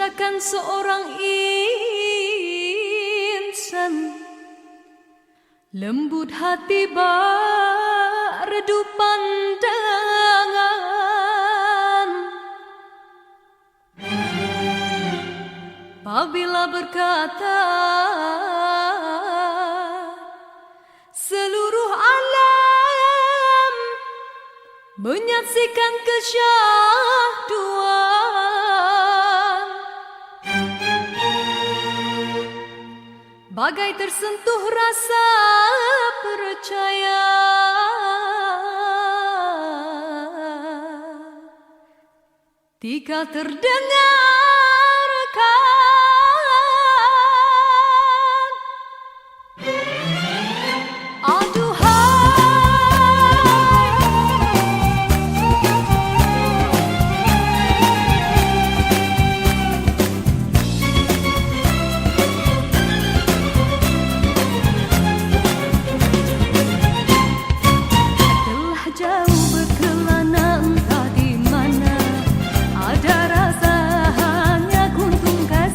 menciptakan seorang insan lembut hati berdu pandangan. Apabila berkata seluruh alam menyaksikan kesyahduan, bagai tersentuh rasa percaya. Tika terdengarkan ada rasa hanya kuntung kasih.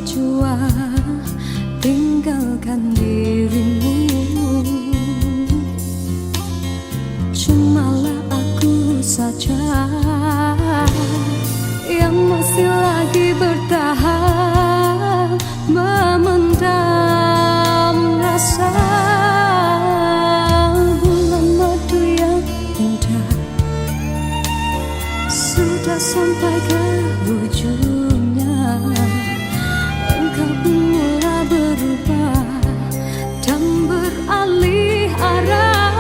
jua tinggalkan dirimu. Cumalah aku saja yang masih lagi bertahan memendam rasa. Bulan madu yang indah sudah sampai ke ujungnya. Engkau pun mulai berubah dan beralih arah.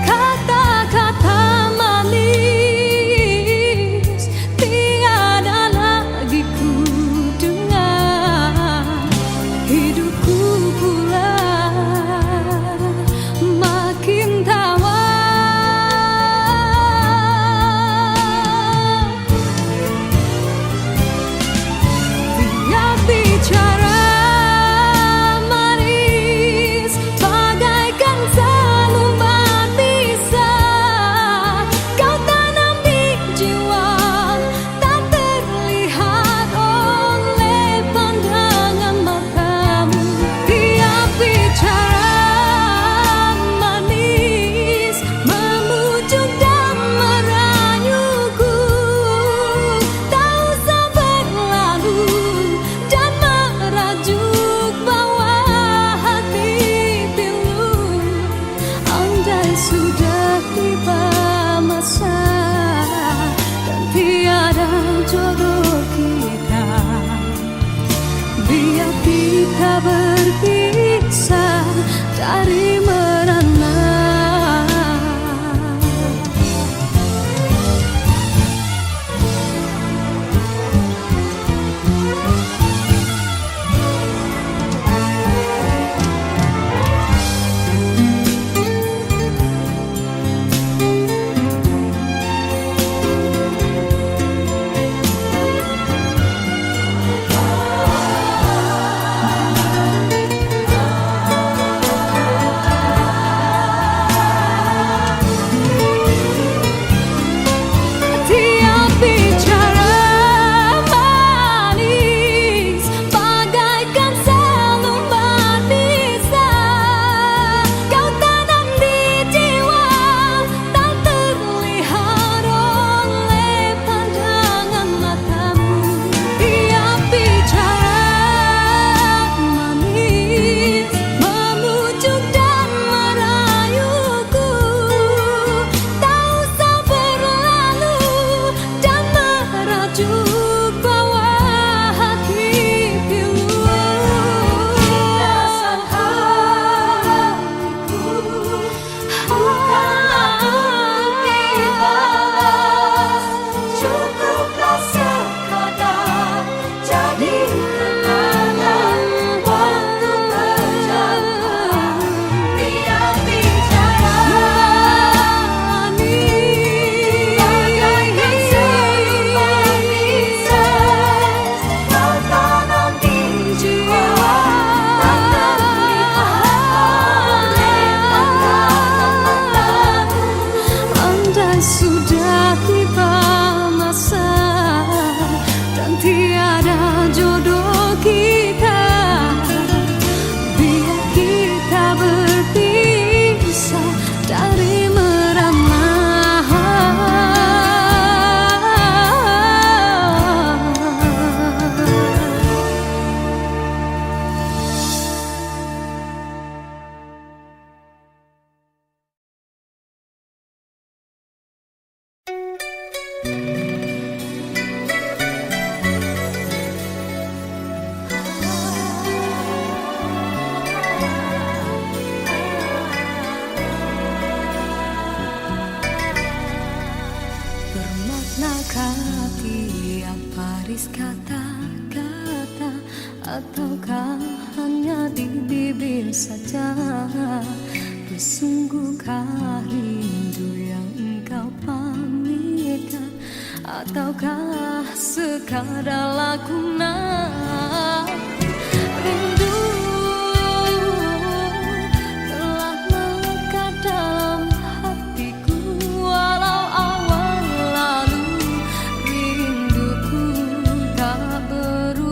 Kata-kata manis tiada lagi ku dengar. Hidupku pula makin tawar. Sudah tiba masa dan tiada jodoh kita. Biar kita berpisah dari merana. Sudah tiba masa dan tiada jodoh kita. Biar kita berpisah dari merana. Bermaknakah tiap baris kata-kata, ataukah hanya di bibir saja? Bersungguhkah rindu yang engkau pamitkan, ataukah sekadar lakonan? Rindu telah melekat dalam hatiku, walau awal lalu rinduku tak berubah.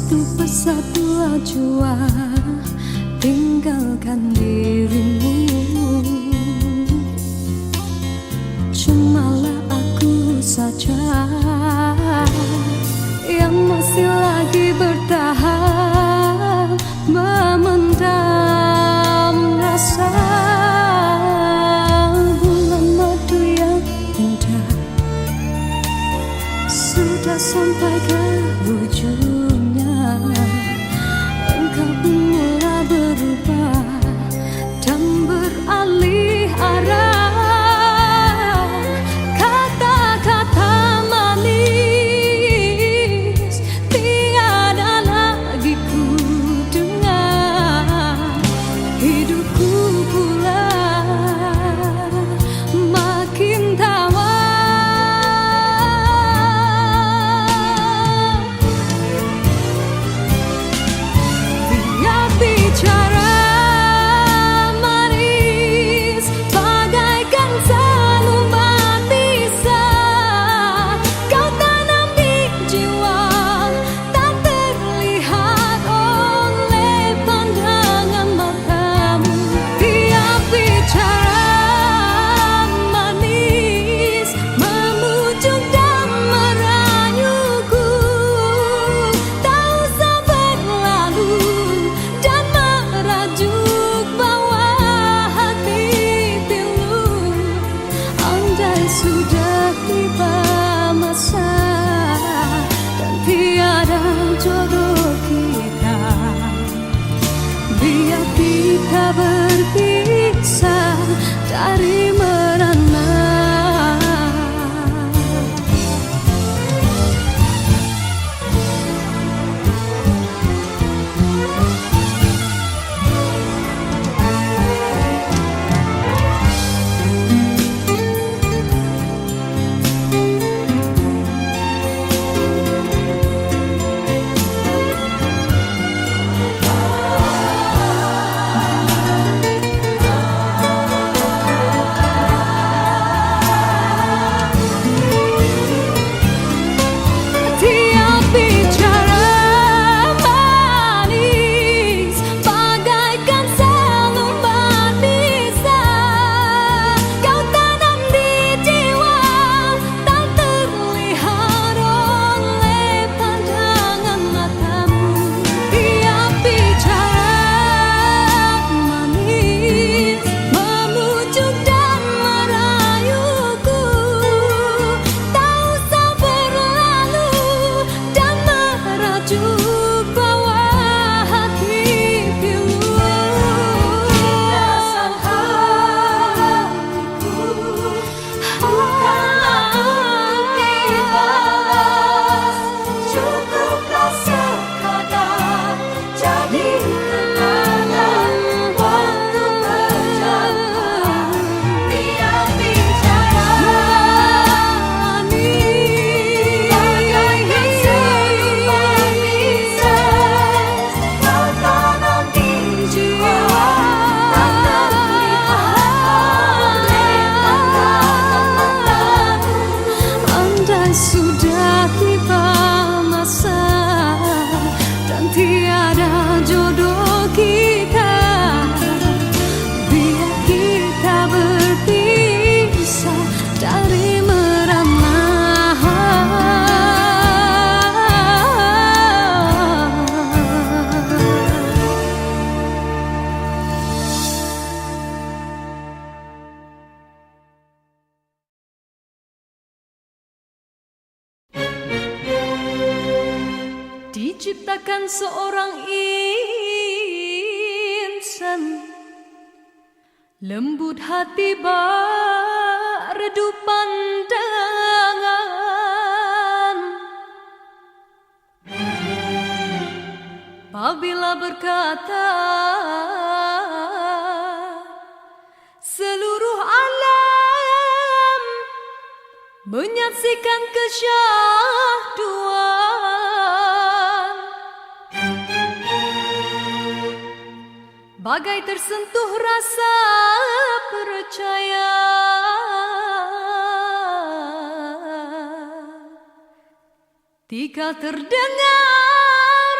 Satu persatu jua tinggalkan dirimu. Cumalah aku saja yang masih lagi bertahan, memendam rasa. Bulan madu yang indah sudah sampai ke ujungnya. Engkau pun mulai berubah dan beralih arah. Kata-kata manis tiada lagi ku dengar. Hidupku pula makin tawar. Sudah tiba masa dan tiada jodoh kita, biar kita berpisah dari merana. Sudah tiba masa dan tiada jodoh kita, biar kita berpisah dari merana. Diciptakan seorang insan, lembut hati berredup pandangan. Apabila berkata seluruh alam menyaksikan kesyahduan, bagai tersentuh rasa percaya. Ketika terdengar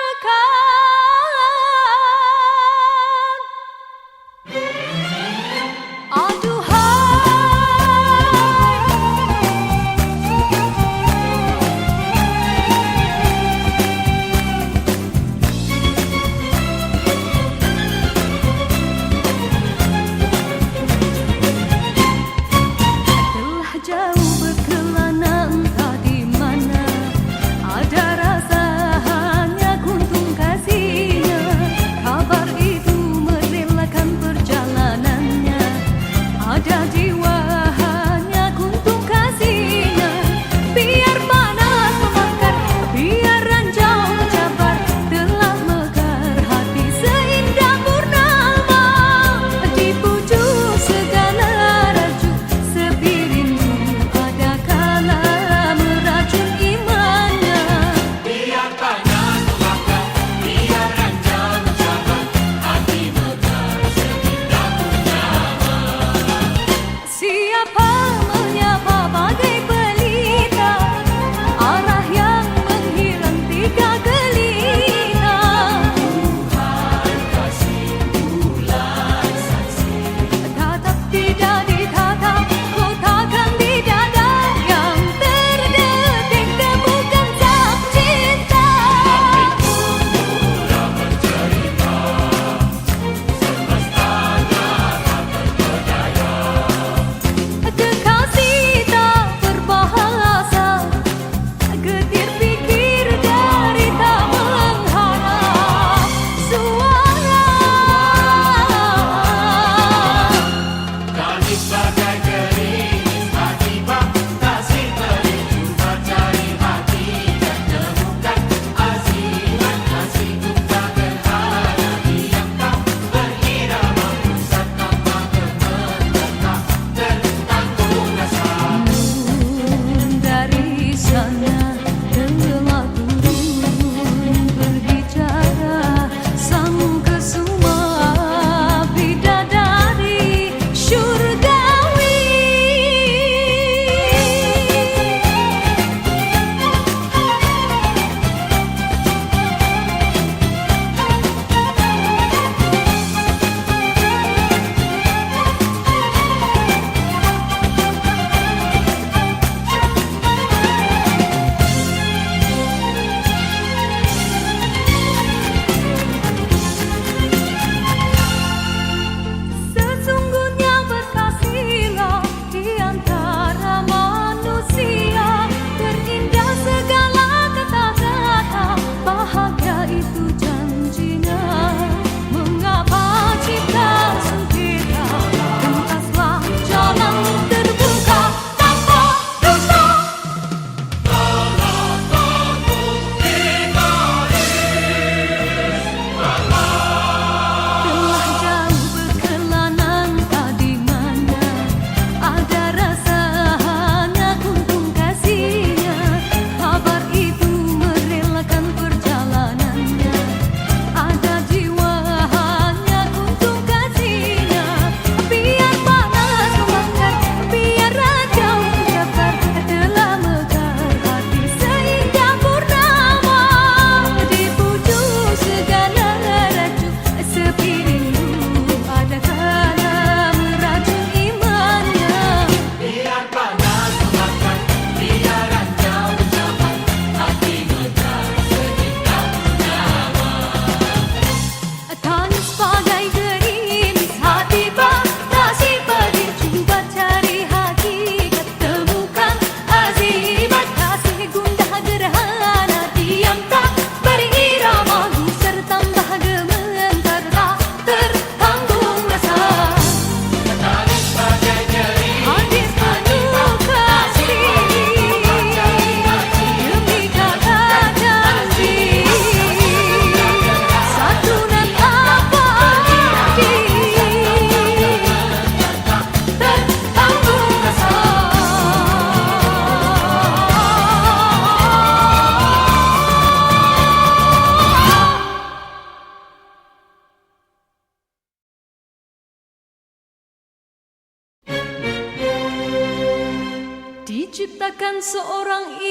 diciptakan seorang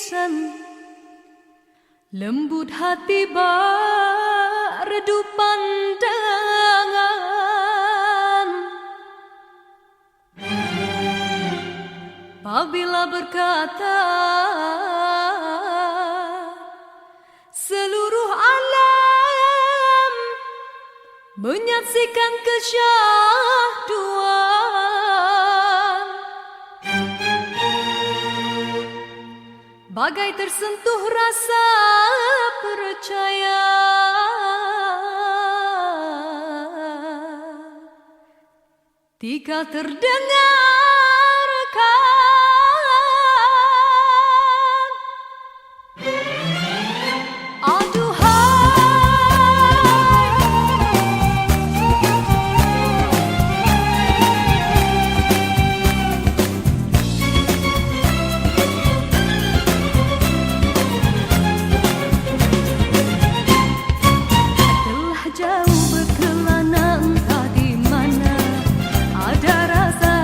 insan, lembut hati bak redu pandangan. Apabila berkata seluruh alam menyaksikan kesyahduan, bagai tersentuh rasa percaya. Tika terdengarkan jauh berkelana entah di mana ada rasa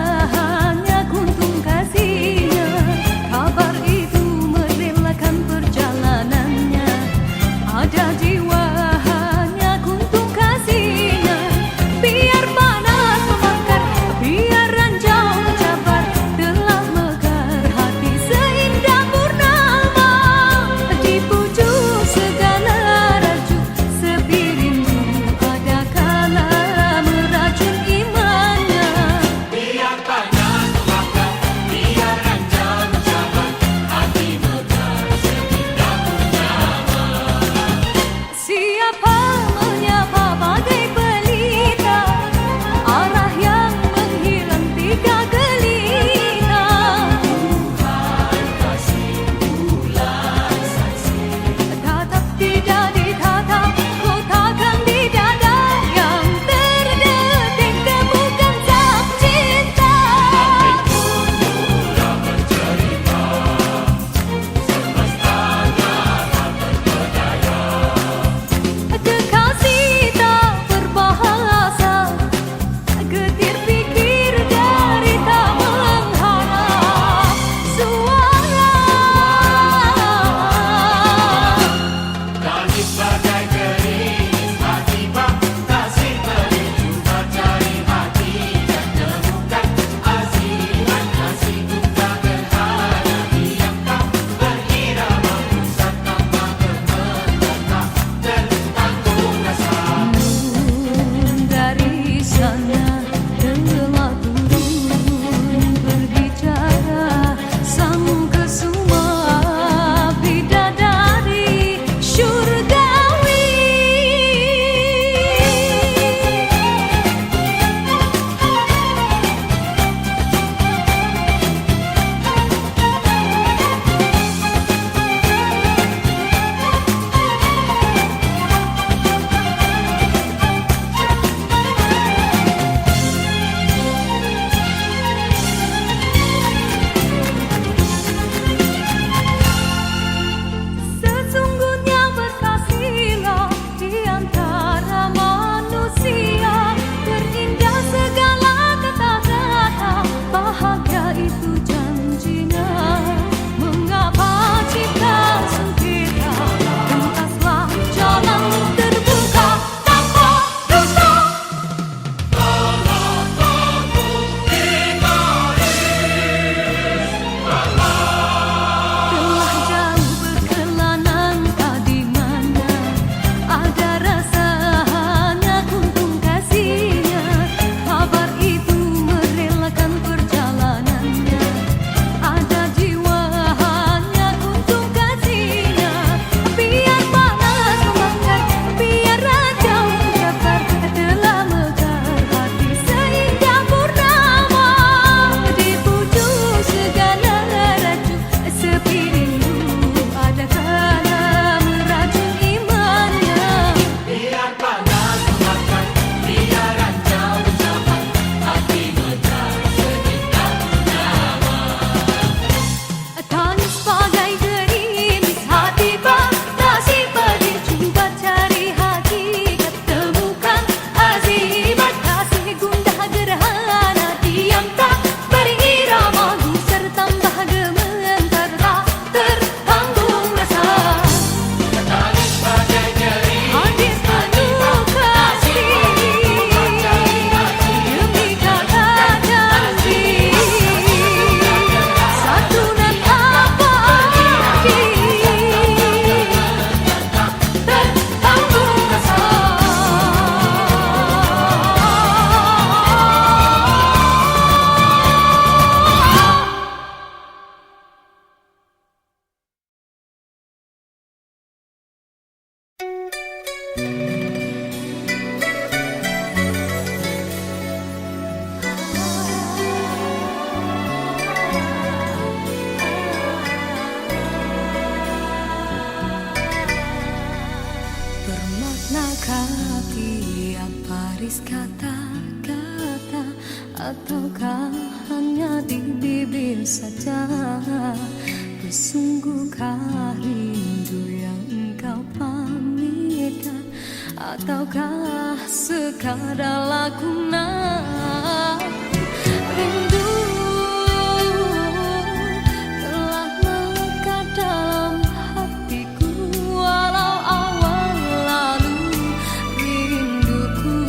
Sukakah tiap baris kata-kata, ataukah hanya di bibir saja? Bersungguhkah rindu yang engkau pamitkan, ataukah sekadar lakonan? Rindu telah melekat dalam hatiku, walau awal lalu rinduku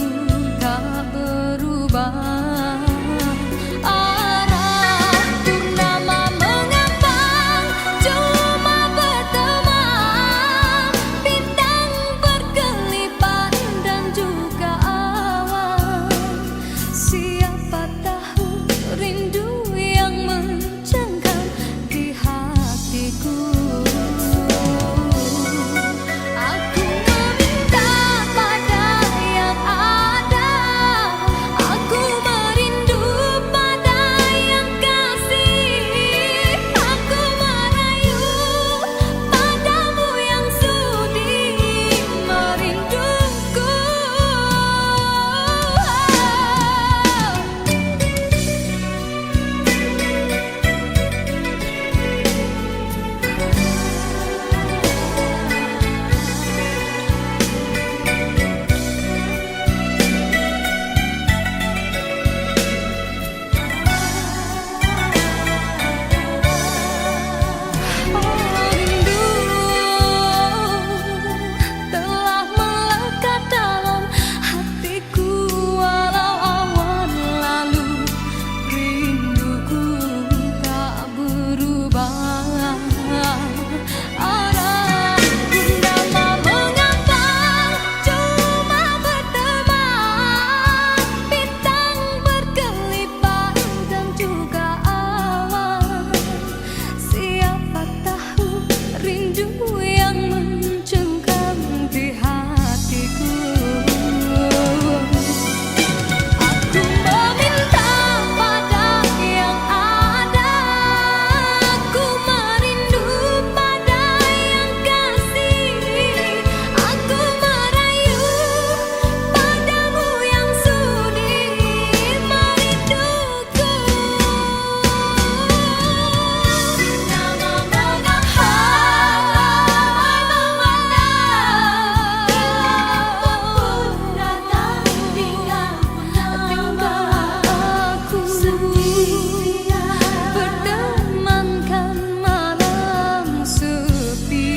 tak berubah. Arah purnama mengambang, cuma berteman, bintang berkelipat dan juga awan. Siapa tahu rindu yang mencengkam di hatiku. Aku meminta pada yang ada, aku merindu pada yang kasih, aku merayu padamu yang sudi merinduku. Rindu telah melekat dalam hatiku, walau awan lalu rinduku tak berubah. Arah purnama mengambang, cuma berteman, bintang berkelipat dan juga awan. Siapa tahu rindu yang mencengkam di hatiku. Aku meminta pada yang ada, aku merindu pada yang kasih, aku merayu padamu yang sudi merinduku. Nama aku bertemankan malam sepi.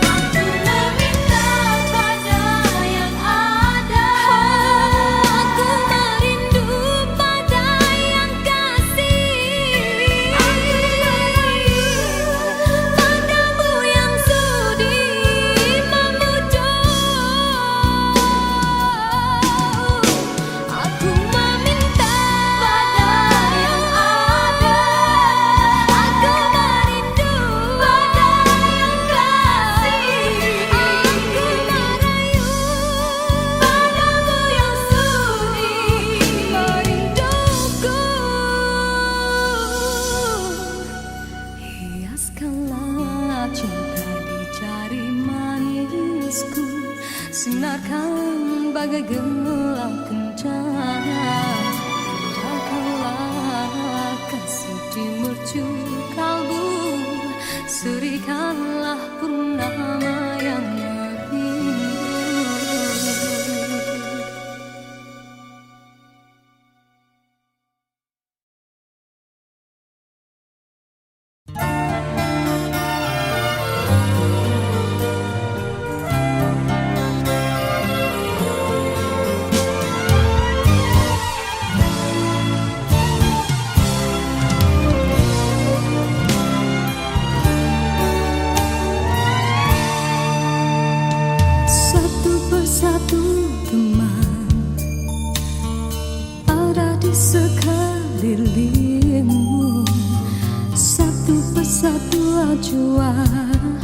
Aku meminta pada yang ada, aku merindu pada yang kasih, aku merayu padamu yang sudi memujuk. Aku meminta pada yang ada, aku merindu pada yang kasih, aku merayu padamu yang sudi merinduku. Hiaskanlah cinta di jari manisku, sinarkan bagai gelang kencana. Indahkanlah kasih di mercu kalbu, serikanlah purnama yang merindu. Satu persatu teman ada di sekelilingmu, satu persatu acuan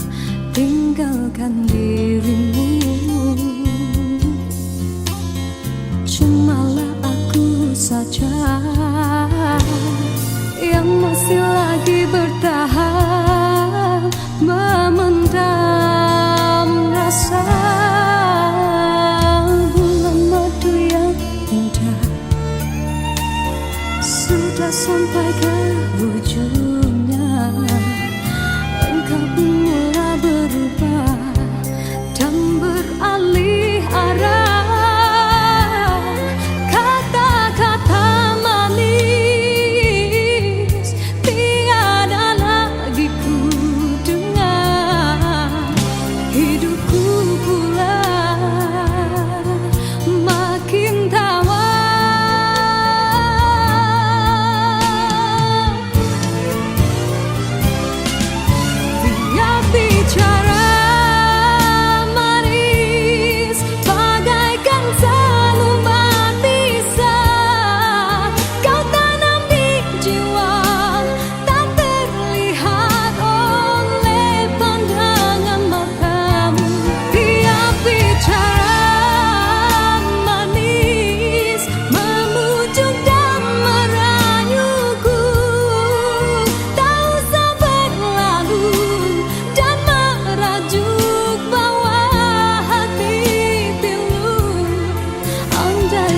tinggalkan dirimu. Cumalah aku saja yang masih lagi bertahan memendam sampai ke ujungnya. Engkau pun mulai berubah dan beralih arah. Kata-kata manis tiada lagi ku dengar. Hidupku pula makin tawar.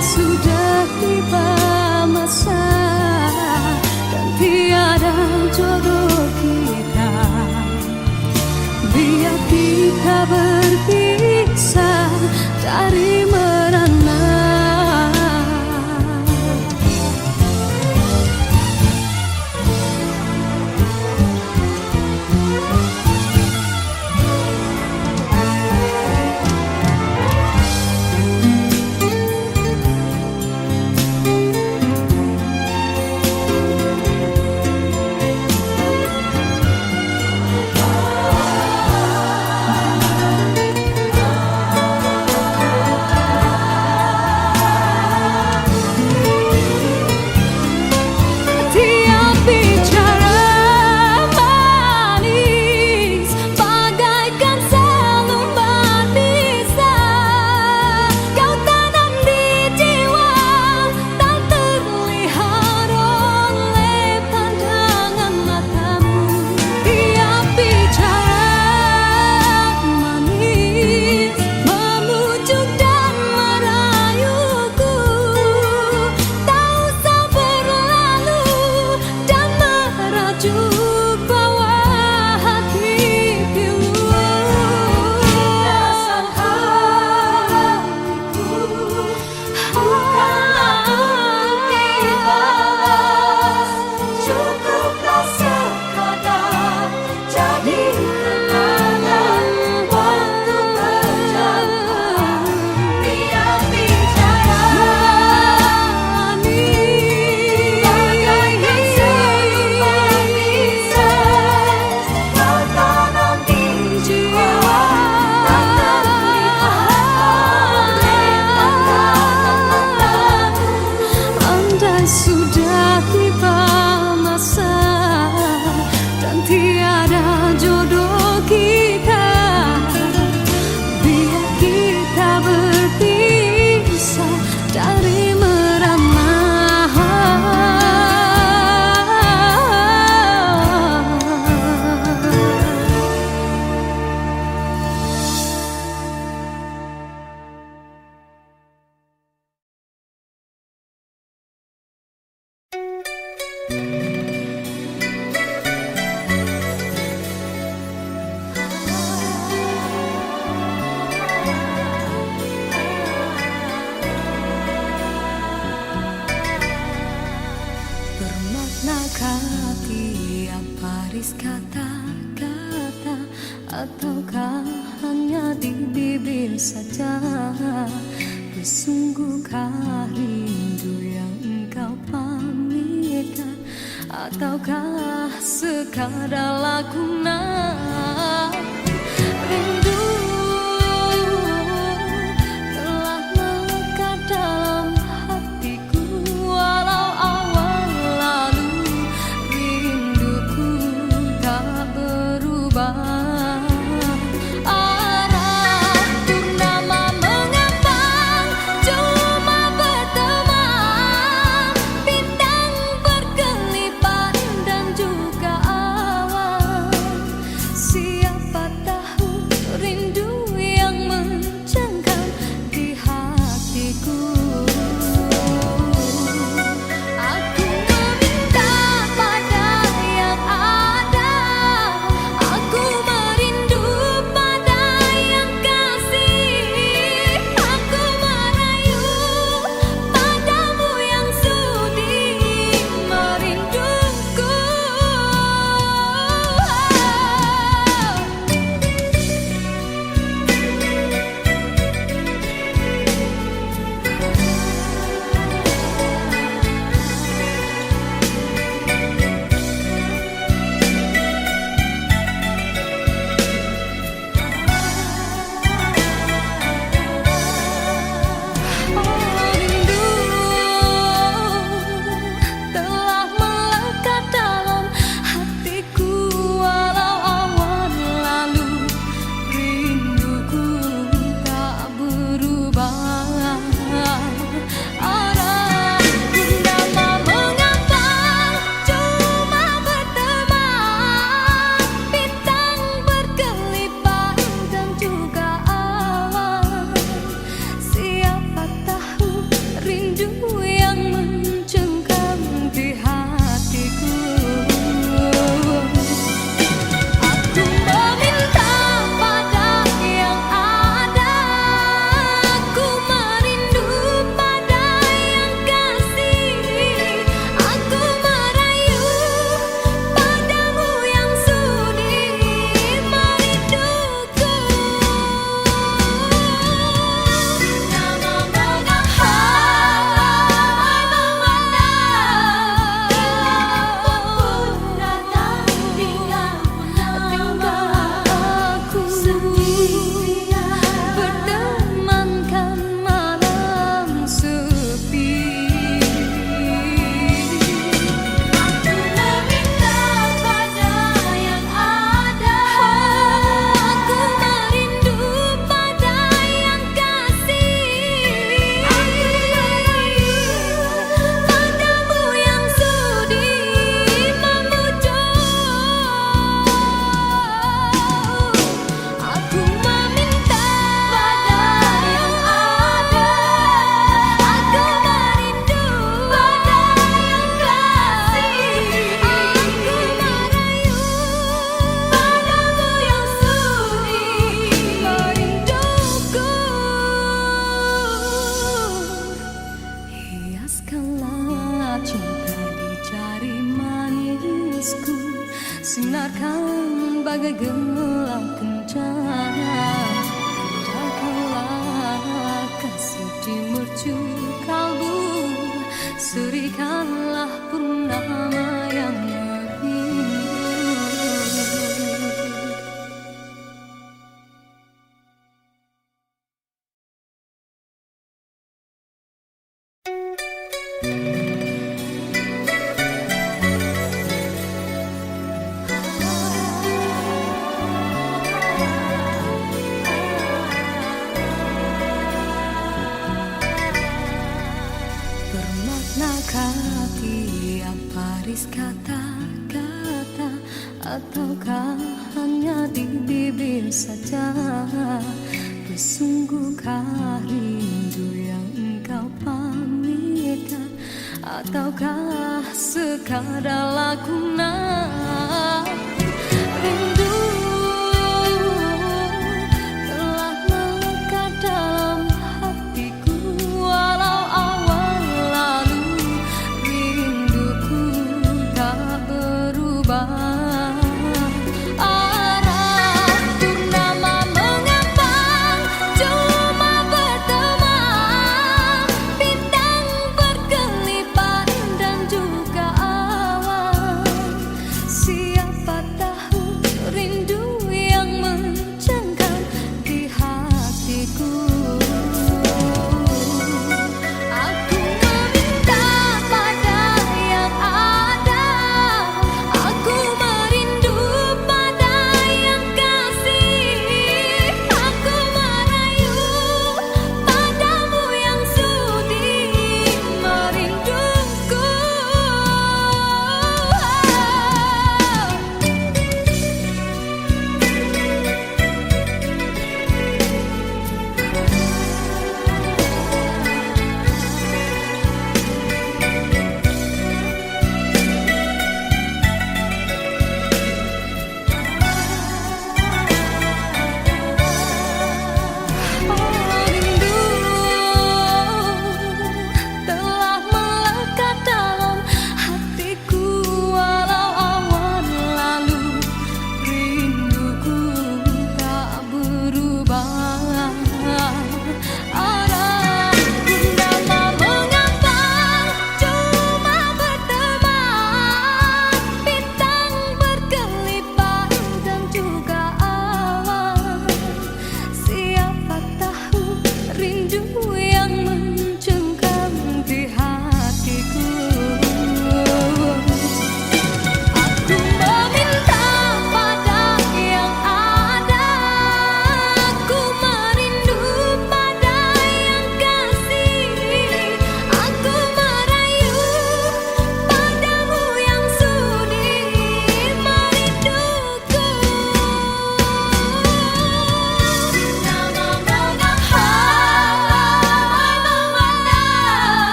Sudah tiba masa dan tiada jodoh kita. Biar kita berpisah dari merana. Sudah tiba masa dan tiada jodoh kita. Biar kita berpisah dari merana. Bermaknakah tiap baris kata-kata, ataukah hanya di bibir saja? Bersungguhkah rindu yang engkau pamitkan, ataukah sekadar lakonan? Rindu telah melekat dalam hatiku, walau awal lalu rinduku tak berubah. Aku kencang. Jagalah kasih di mercu kalbu, serikanlah purnama yang merindu. Bermaknakah tiap baris kata-kata, ataukah hanya di bibir saja? Bersungguhkah rindu yang engkau pamitkan, ataukah sekadar lakonan? Rindu telah melekat dalam hatiku, walau awal lalu rinduku tak berubah.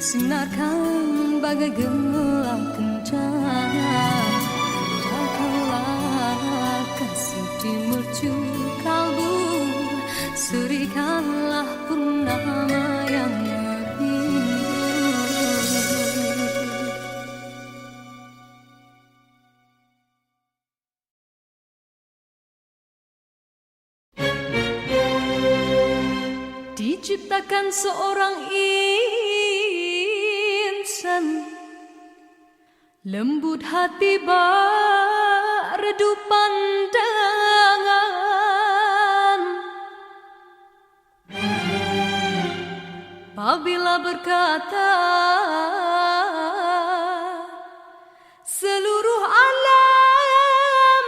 Sinarkan bagai gelang kencang. Jagalah kasih di mercu kalbu, serikanlah purnama yang merindu. Diciptakan seorang insan lembut hati baik, berkata, seluruh alam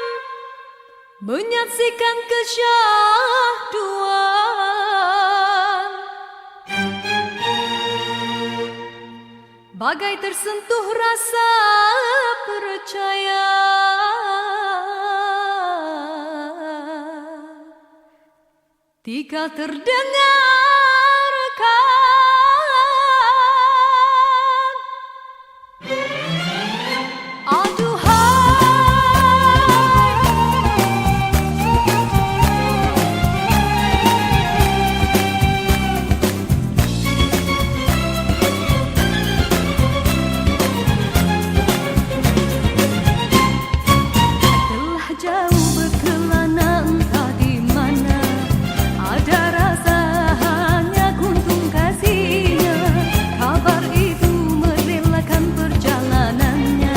menyaksikan kesyahduan. Bagai tersentuh rasa percaya, tinggal terdengarkan. Telah jauh berkelana entah di mana, ada rasa hanya kuntung kasihnya. Kabar itu merelakan perjalanannya,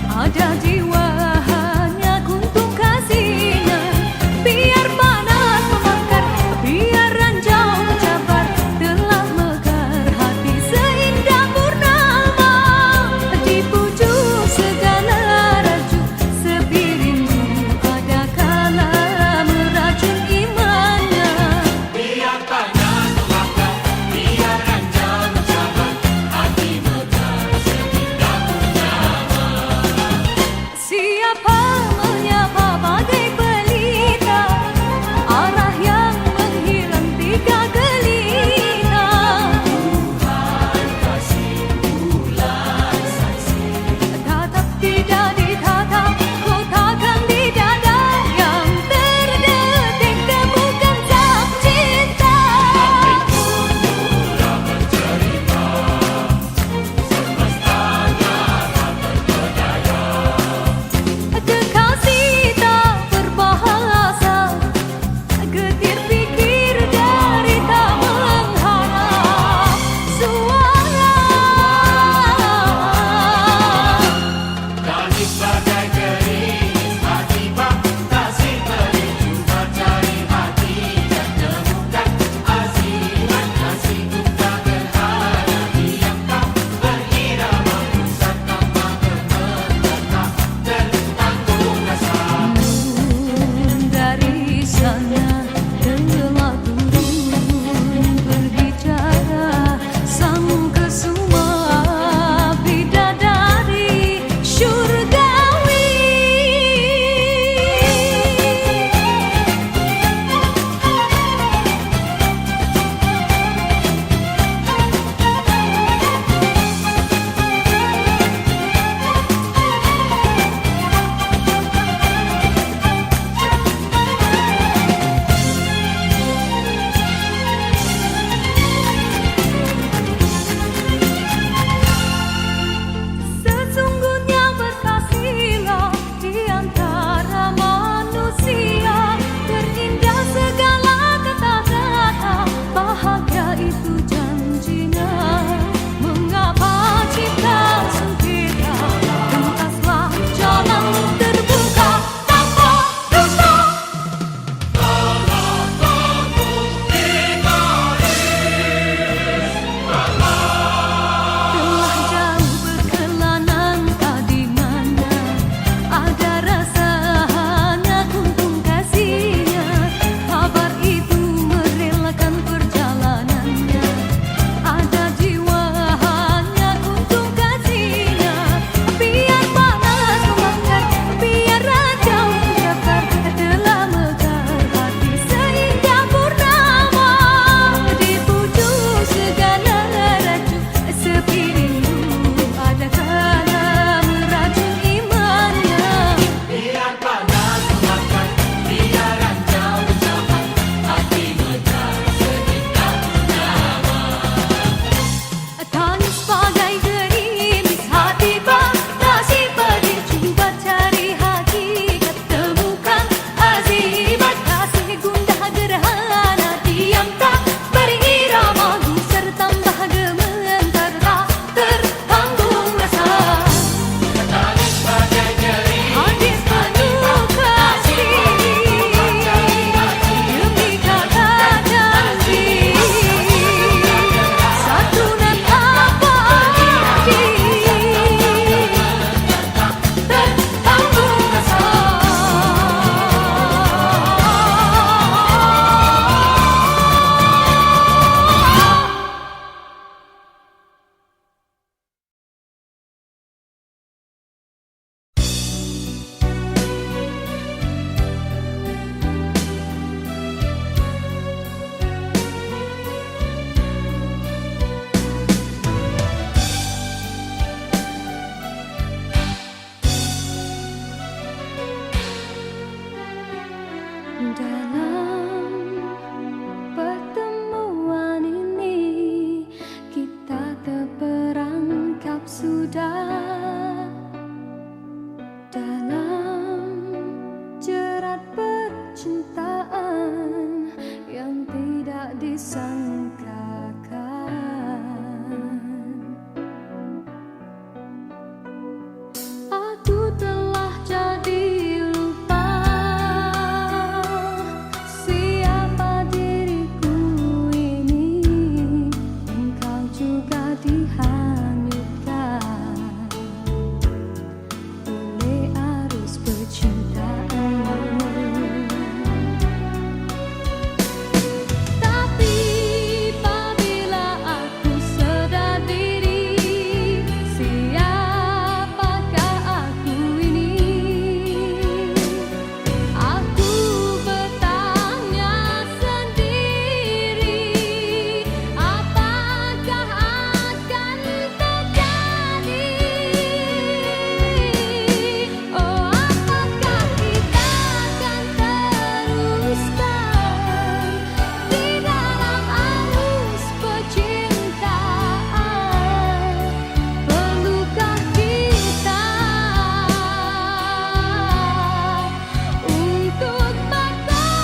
ada jiwa hanya kuntung kasihnya. Biar panas membakar, biar ranjau mencabar, telah mekar hati seindah purnama. Di pucuk segala raju, sepi rindu ada kala meracun imannya. Biar panas membakar, biar ranjau mencabar, hati mekar seindah purnama. Siapa menyapa bagai pelita, arah yang menghilang tiga gelita. Tuhan kasih bulan saksi, Tatap tidak ditatap, kotakan di dada yang terdetik temukan cap cinta. murah bercerita, semestanya tak terpedaya. percintaan yang tidak disangkakan. Aku telah jadi lupa siapa diriku ini. Engkau juga dihanyutkan oleh arus percintaanmu. Tapi apabila aku sedar diri, siapakah aku ini? Aku bertanya sendiri, apakah akan terjadi? Oh, apakah kita akan teruskan di dalam arus percintaan? Perlukah kita untuk berkorban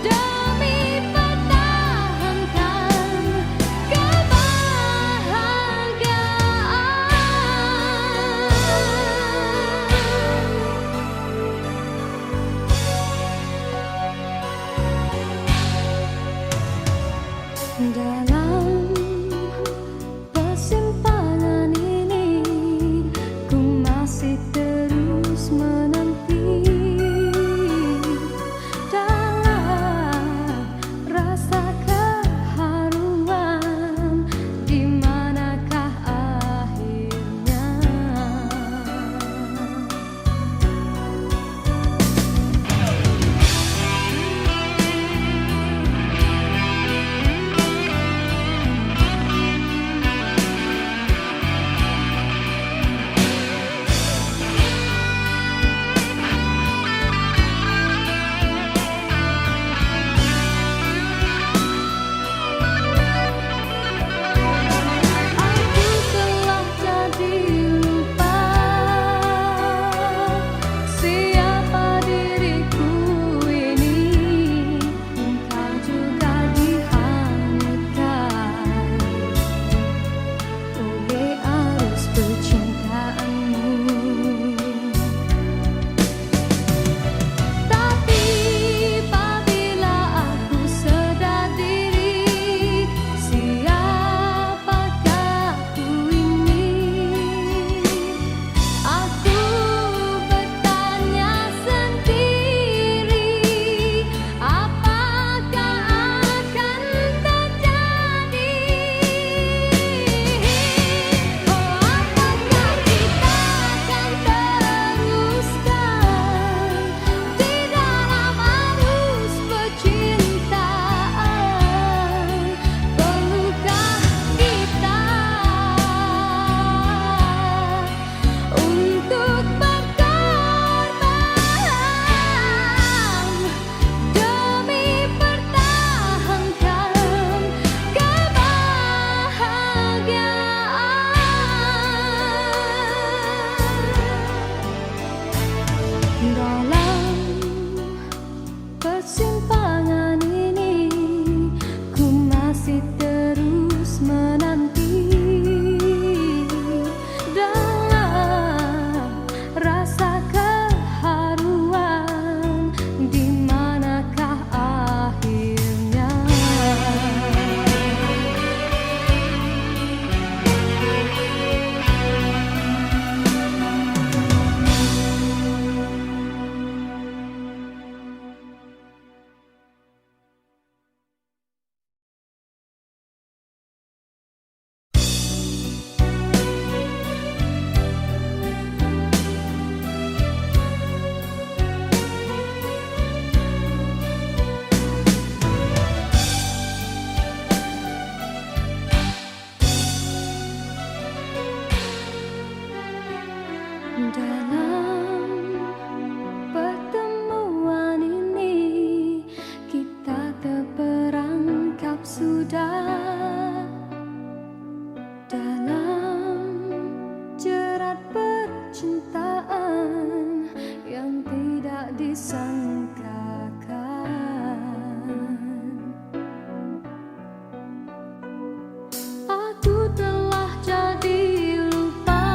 demi pertahankan kebahagiaan? Dalam persimpangan ini, ku masih terus menanti dalam rasa keharuan. Di manakah akhirnya? Aku telah jadi lupa siapa diriku ini. Engkau juga dihanyutkan oleh arus percintaanmu. Tapi apabila aku sedar diri, siapakah aku ini? Aku bertanya sendiri, apakah akan terjadi? Oh, apakah kita akan teruskan di dalam arus percintaan? Perlukah kita untuk berkorban demi pertahankan kebahagiaan? Dalam persimpangan ini, ku masih terus menanti dalam rasa keharuan. Di manakah akhirnya? Dalam pertemuan ini, kita terperangkap sudah dalam jerat percintaan disangkakan. Aku telah jadi lupa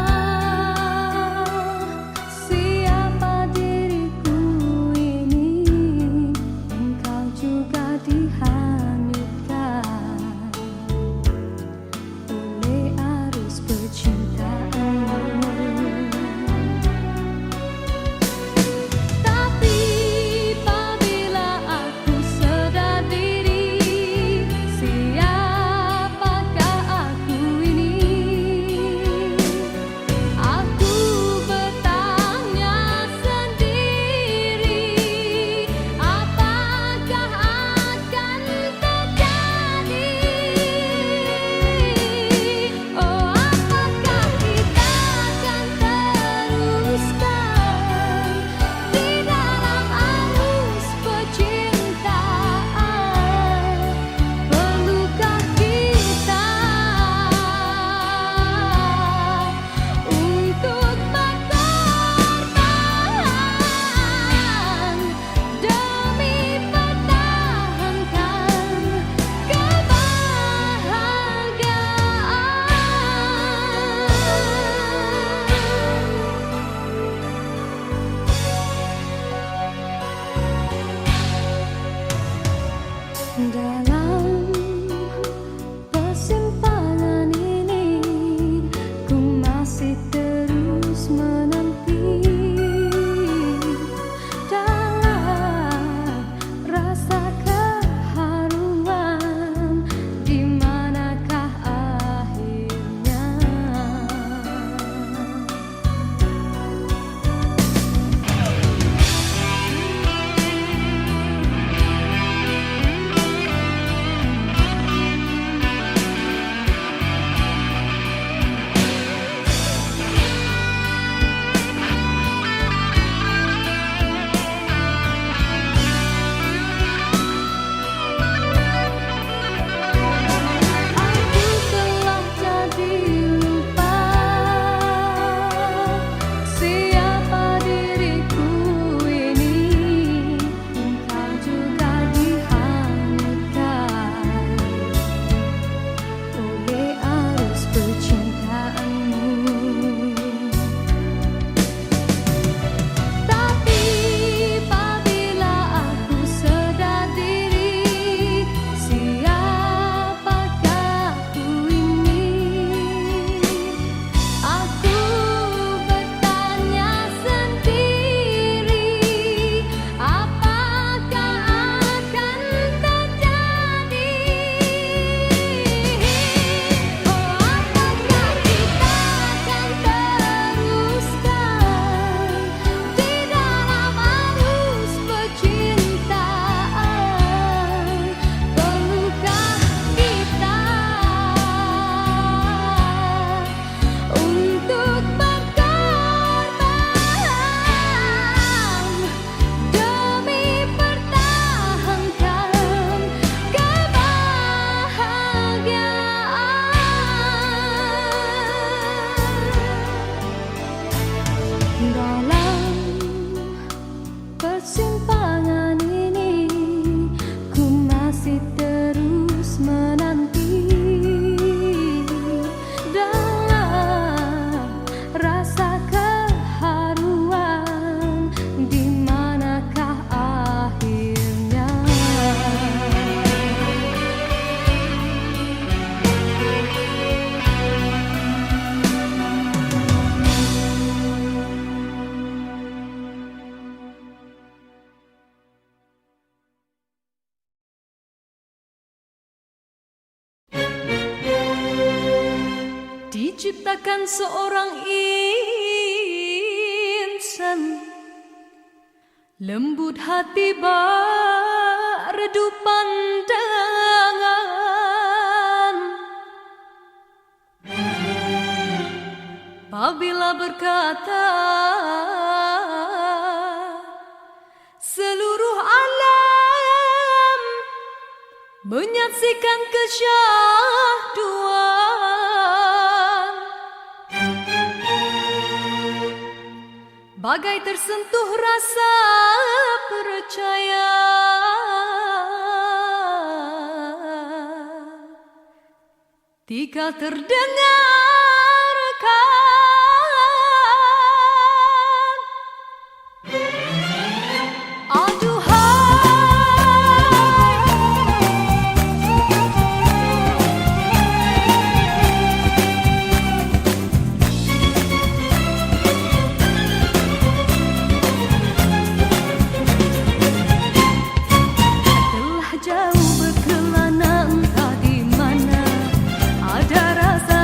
siapa diriku ini. Engkau juga dihanyutkan oleh arus percintaanmu. Tapi apabila aku sadar diri, siapakah aku ini? Aku bertanya sendiri, apakah akan terjadi? Oh, apakah kita akan teruskan di dalam arus percintaan? Perlukah kita untuk berkorban demi pertahankan kebahagiaan? Dalam persimpangan ini, ku masih terus menanti dalam rasa keharuan. Di manakah akhirnya? Aku telah jadi lupa siapa diriku ini. Engkau juga dihanyutkan oleh arus percintaanmu. Tapi apabila aku sadar diri, siapakah aku ini? Aku bertanya sendiri, apakah akan terjadi? Oh, apakah kita akan teruskan di dalam arus percintaan? Perlukah kita untuk berkorban demi pertahankan kebahagiaan? Dalam persimpangan ini, ku masih terus menanti dalam rasa keharuan. Di manakah akhirnya? Diciptakan seorang insan, lembut hati redup pandangan. Apabila berkata, seluruh alam menyaksikan kesyahduan. bagai tersentuh rasa percaya. Tika terdengarkan, telah jauh berkelana entah di mana ada rasa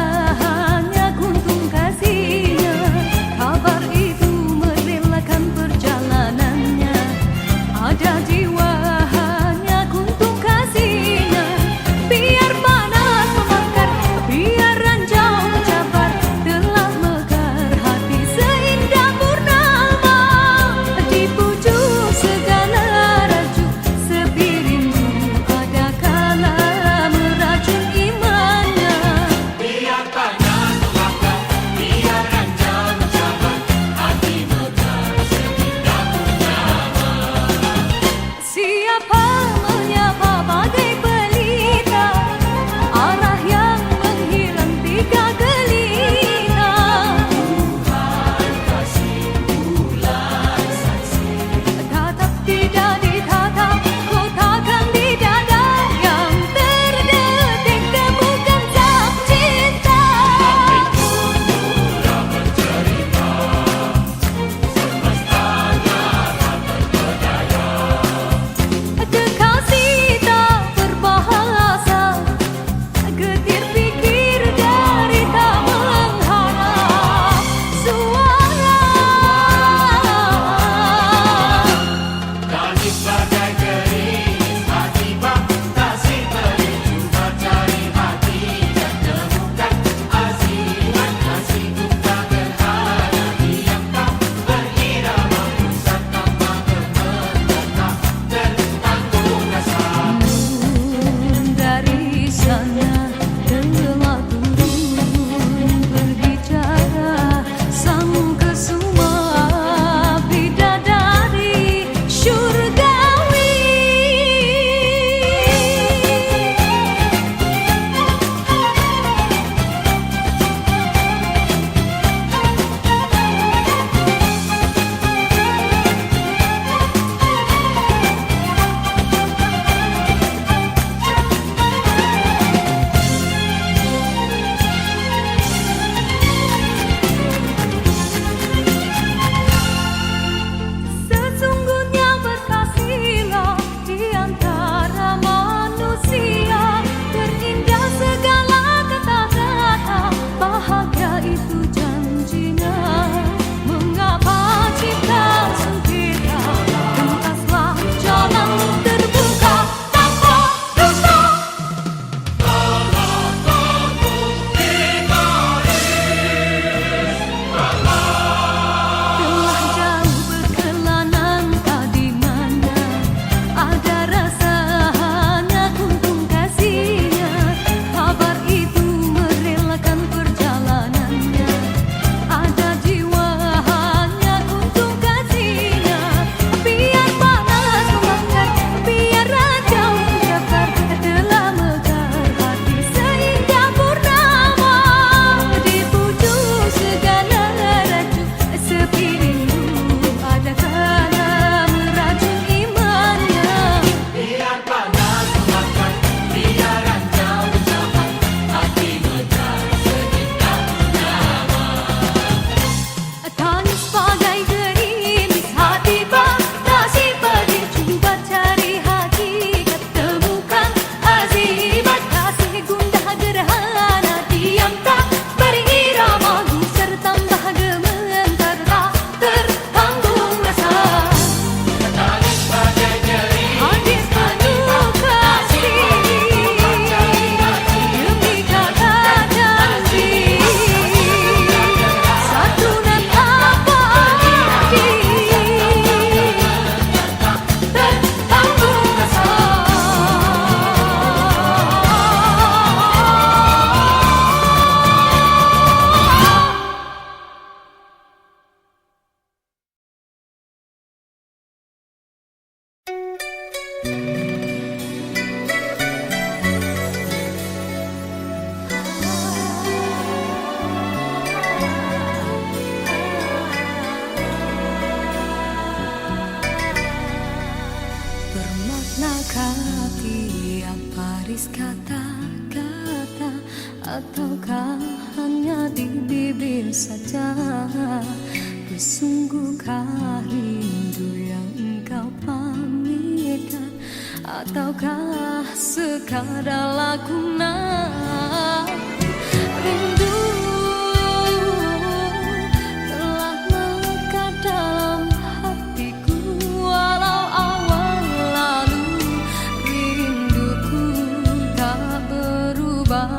Sebaris kata-kata ataukah hanya di bibir saja? Sesungguhkah rindu yang engkau pamitkan ataukah sekadar lakonan? Rindu telah melekat dalam hatiku walau awal lalu. Rinduku tak berubah.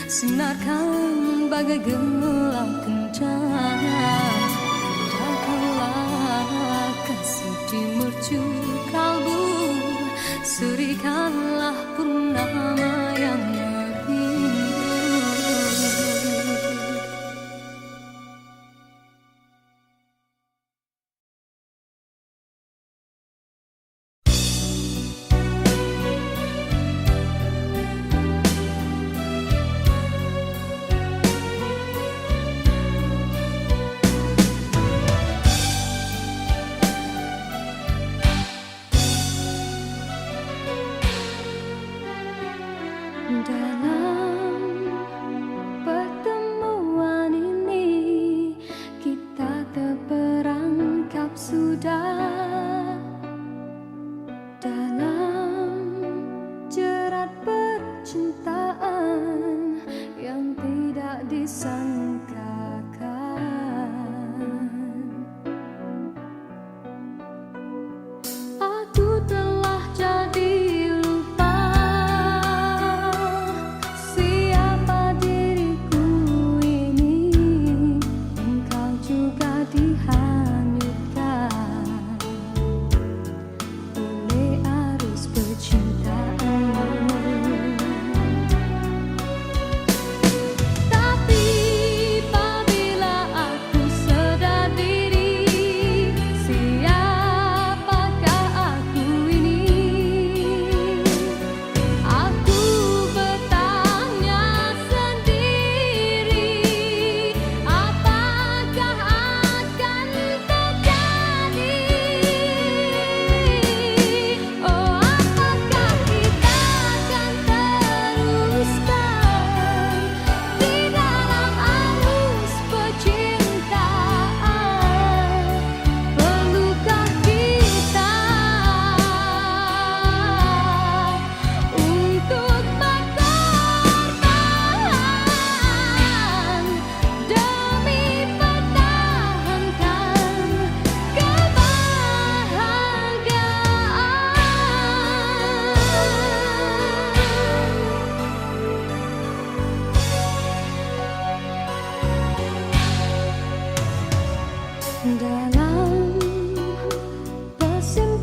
Sinarkan bagai gemilang kencana, indahkanlah kasih di mercu kalbu, serikanlah purnama yang merindu. semua